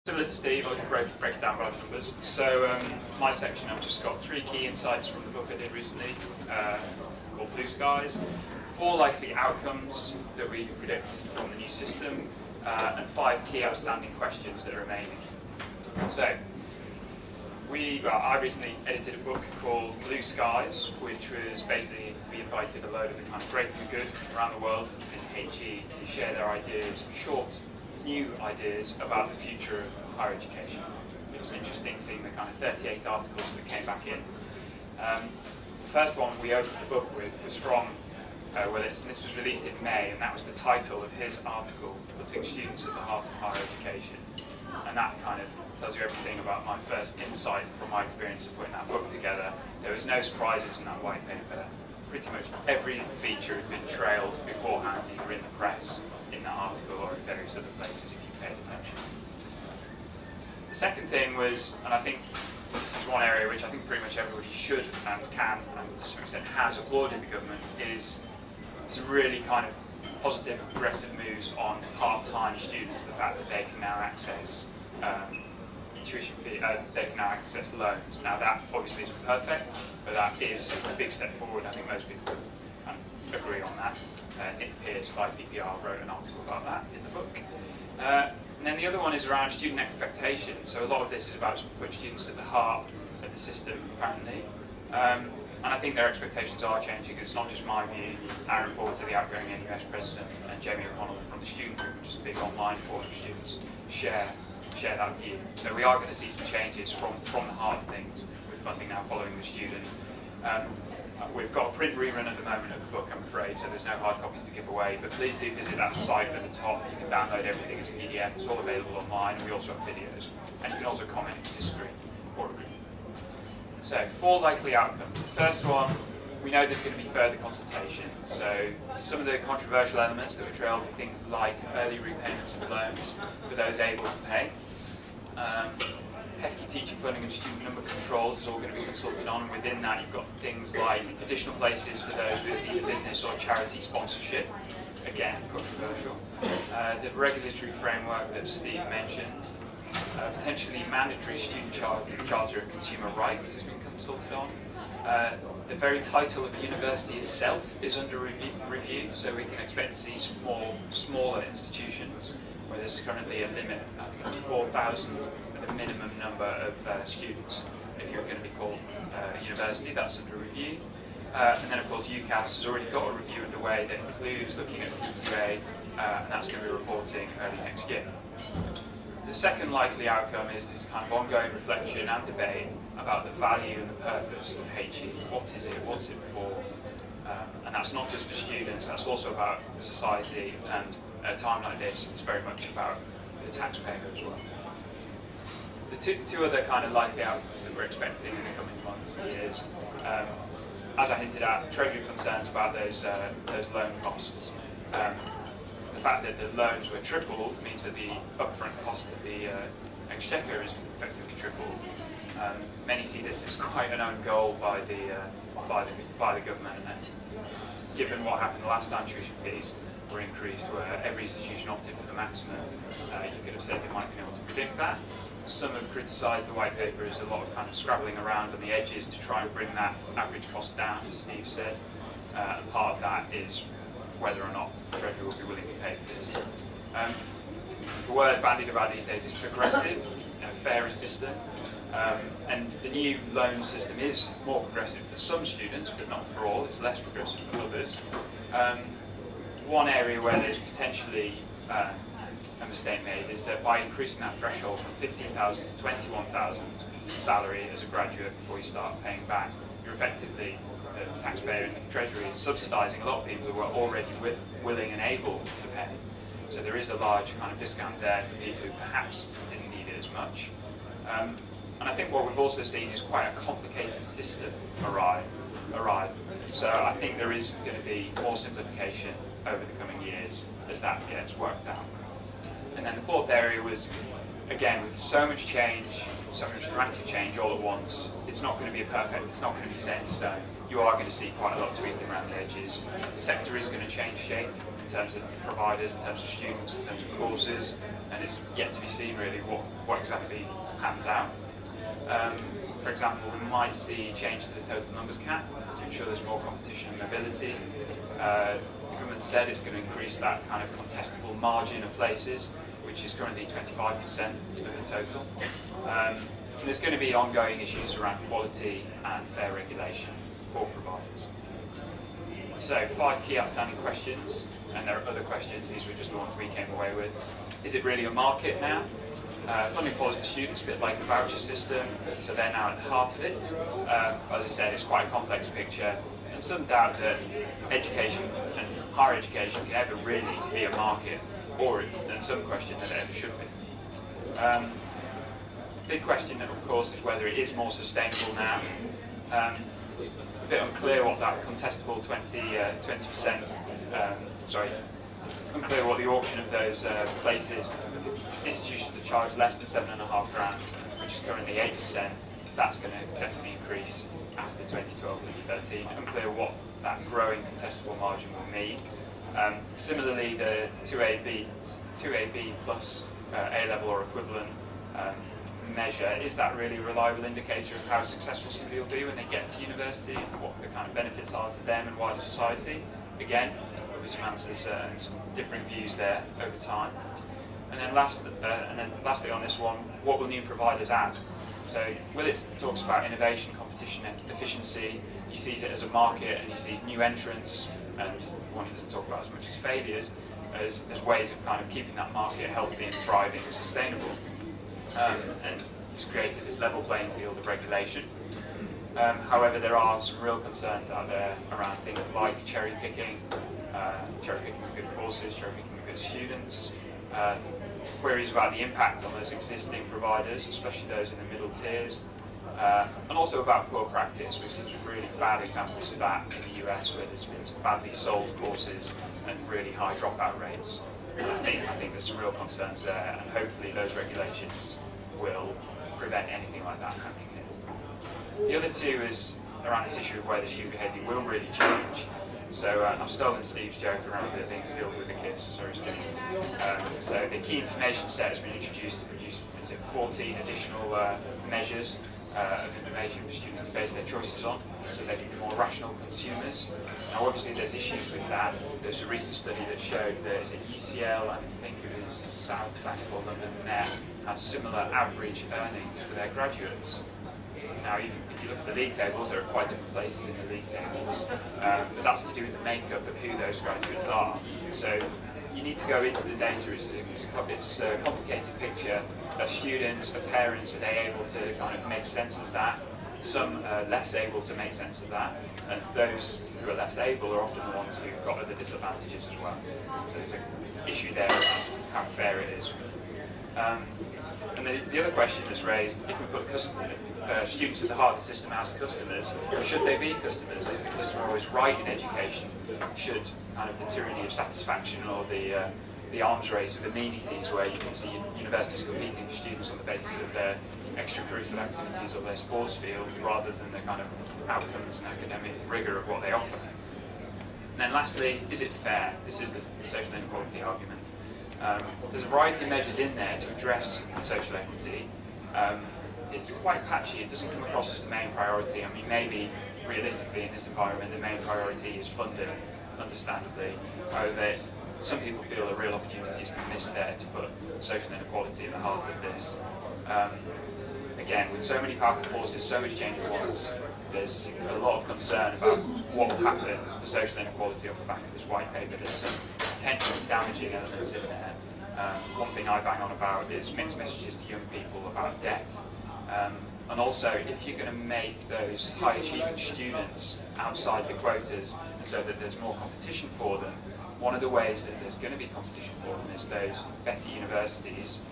Similar to Steve, I'll just break it down by numbers. So my section, I've just got 3 key insights from the book I did recently called Blue Skies, 4 likely outcomes that we predict from the new system, and 5 key outstanding questions that are remaining. So I recently edited a book called Blue Skies, which was basically, we invited a load of the kind of great and the good around the world in HE to share their ideas, short, new ideas about the future of higher education. It was interesting seeing the kind of 38 articles that came back in. The first one we opened the book with was from, this was released in May, and that was the title of his article, Putting Students at the Heart of Higher Education. And that kind of tells you everything about my first insight from my experience of putting that book together. There was no surprises in that white paper. Pretty much every feature had been trailed beforehand, either in the press, in that article, or in various other places if you paid attention. The second thing was, and I think this is one area which I think pretty much everybody should and can, and to some extent has applauded the government, is some really kind of positive and progressive moves on part-time students, the fact that they can now access tuition fee, they can now access loans. Now that obviously isn't perfect, but that is a big step forward. I think most people kind of agree on that. Nick Pearce of IPPR wrote an article about that in the book. And then the other one is around student expectations. So a lot of this is about putting students at the heart of the system, apparently. And I think their expectations are changing. It's not just my view. Aaron Porter, the outgoing NUS president, and Jamie O'Connell from the student group, which is a big online forum of students, share that view. So we are going to see some changes from the heart of things, with funding now following the student. We've got a print rerun at the moment of the book, I'm afraid, so there's no hard copies to give away, but please do visit that site at the top. You can download everything as a PDF. It's all available online, and we also have videos. And you can also comment if you disagree or agree. So, 4 likely outcomes. The first one, we know there's going to be further consultation. So, some of the controversial elements that were trailed are things like early repayments of loans for those able to pay. Hefty teaching funding and student number controls is all going to be consulted on, and within that you've got things like additional places for those with either business or charity sponsorship, again controversial. The regulatory framework that Steve mentioned, potentially mandatory student charter of consumer rights has been consulted on. The very title of the university itself is under review, so we can expect to see smaller institutions where there's currently a limit, I think it's 4,000 the minimum number of students if you're going to be called university. That's under review. And then of course UCAS has already got a review underway that includes looking at PQA, and that's going to be reporting early next year. The second likely outcome is this kind of ongoing reflection and debate about the value and the purpose of HE. What is it? What's it for? And that's not just for students, that's also about society, and at a time like this it's very much about the taxpayer as well. The two other kind of likely outcomes that we're expecting in the coming months and years, as I hinted at, Treasury concerns about those loan costs. The fact that the loans were tripled means that the upfront cost of the exchequer is effectively tripled. Many see this as quite an own goal by the government, and given what happened the last time tuition fees were increased, where every institution opted for the maximum, you could have said they might have been able to predict that. Some have criticised the white paper as a lot of kind of scrabbling around on the edges to try and bring that average cost down, as Steve said. And part of that is whether or not the Treasury will be willing to pay for this. The word bandied about these days is progressive, fairer system. And the new loan system is more progressive for some students, but not for all. It's less progressive for others. One area where there's potentially a mistake made is that by increasing that threshold from 15,000 to 21,000 salary as a graduate before you start paying back, you're effectively, the taxpayer and the Treasury is subsidising a lot of people who are already willing and able to pay. So there is a large kind of discount there for people who perhaps didn't need it as much. And I think what we've also seen is quite a complicated system arrive. So I think there is going to be more simplification over the coming years as that gets worked out. And then the fourth area was, again, with so much change, so much dramatic change all at once, it's not going to be perfect, it's not going to be set in stone. You you are going to see quite a lot of tweaking around the edges. The sector is going to change shape in terms of providers, in terms of students, in terms of courses, and it's yet to be seen really what exactly pans out. For example, we might see change to the total numbers cap to ensure there's more competition and mobility. The government said it's going to increase that kind of contestable margin of places, which is currently 25% of the total. And there's going to be ongoing issues around quality and fair regulation for providers. So 5 key outstanding questions, and there are other questions. These were just the ones we came away with. Is it really a market now? Funding follows the students, a bit like the voucher system, so they're now at the heart of it. As I said, it's quite a complex picture, and some doubt that education and higher education can ever really be a market, and some question that it ever should be. Big question, of course, is whether it is more sustainable now. It's a bit unclear what that contestable 20%, unclear what the auction of those places, institutions that charge less than £7.5 grand, which is currently 8%, that's going to definitely increase after 2012, 2013. Unclear what that growing contestable margin will mean. Similarly, the 2AB plus A-level or equivalent measure, is that really a reliable indicator of how successful somebody will be when they get to university and what the kind of benefits are to them and wider society? Again, there'll be some answers and some different views there over time. And then lastly on this one, what will new providers add? So Willits talks about innovation, competition, and efficiency. He sees it as a market, and he sees new entrants, and one he doesn't talk about as much as failures, as ways of kind of keeping that market healthy and thriving and sustainable. And he's created this level playing field of regulation. However, there are some real concerns out there around things like cherry picking of good courses, cherry picking of good students, queries about the impact on those existing providers, especially those in the middle tiers, and also about poor practice. We've seen some really bad examples of that in the US, where there's been some badly sold courses and really high dropout rates. And I think there's some real concerns there, and hopefully those regulations will prevent anything like that happening here. The other two is around this issue of whether student behaviour will really change. So I've stolen Steve's joke around it being sealed with a kiss, sorry Steve. So the key information set has been introduced to produce 14 additional measures of information for students to base their choices on, so they can be more rational consumers. Now obviously there's issues with that. There's a recent study that showed that UCL, and I think it was South Bank or London Met, had similar average earnings for their graduates. Now, even if you look at the league tables, there are quite different places in the league tables, but that's to do with the makeup of who those graduates are. So you need to go into the data. It's a complicated picture. As students, as parents, are they able to kind of make sense of that? Some are less able to make sense of that, and those who are less able are often the ones who've got other disadvantages as well. So there's an issue there around how fair it is. And the other question that's raised, if we put students at the heart of the system as customers, should they be customers? Is the customer always right in education? Should kind of the tyranny of satisfaction or the arms race of amenities, where you can see universities competing for students on the basis of their extracurricular activities or their sports field, rather than the kind of outcomes and academic rigour of what they offer? And then lastly, is it fair? This is the social inequality argument. There's a variety of measures in there to address social equity. It's quite patchy. It doesn't come across as the main priority. I mean, maybe realistically in this environment, the main priority is funding, understandably. However, some people feel a real opportunity has been missed there to put social inequality at the heart of this. Again, with so many powerful forces, so much change at once, there's a lot of concern about what will happen for social inequality off the back of this white paper. There's some potentially damaging elements in there. One thing I bang on about is mixed messages to young people about debt. And also, if you're going to make those high-achieving students outside the quotas, and so that there's more competition for them, one of the ways that there's going to be competition for them is those better universities.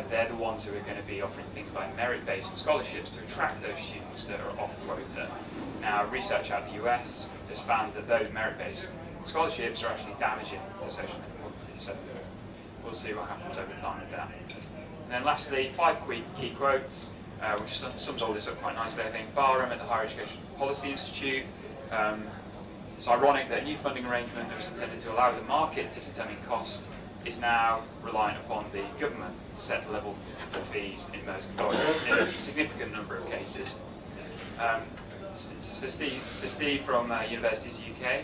They're the ones who are going to be offering things like merit-based scholarships to attract those students that are off quota. Now, research out of the US has found that those merit-based scholarships are actually damaging to social inequality. So we'll see what happens over time with that. And then lastly, 5 key quotes, which sums all this up quite nicely, I think. Barham at the Higher Education Policy Institute It's ironic that a new funding arrangement that was intended to allow the market to determine cost is now reliant upon the government to set the level of fees in in a significant number of cases. So Steve from Universities UK,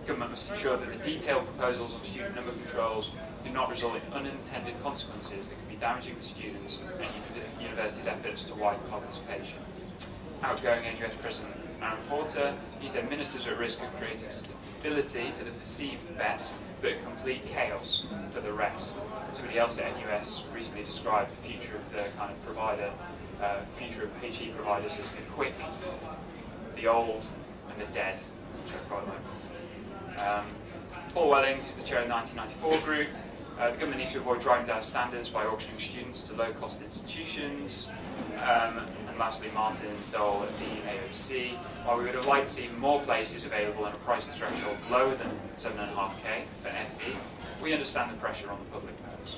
government must ensure that the detailed proposals on student number controls do not result in unintended consequences that could be damaging to students and universities' efforts to widen participation. Outgoing NUS President Aaron Porter, he said ministers are at risk of creating stability for the perceived best, but complete chaos for the rest. Somebody else at NUS recently described the future of the kind of provider, future of HE providers as the quick, the old, and the dead, which I quite liked. Paul Wellings is the chair of the 1994 group. The government needs to avoid driving down standards by auctioning students to low-cost institutions. And lastly, Martin Dole at the AOC. While we would have liked to see more places available and a price threshold lower than 7.5k for FE, we understand the pressure on the public purse.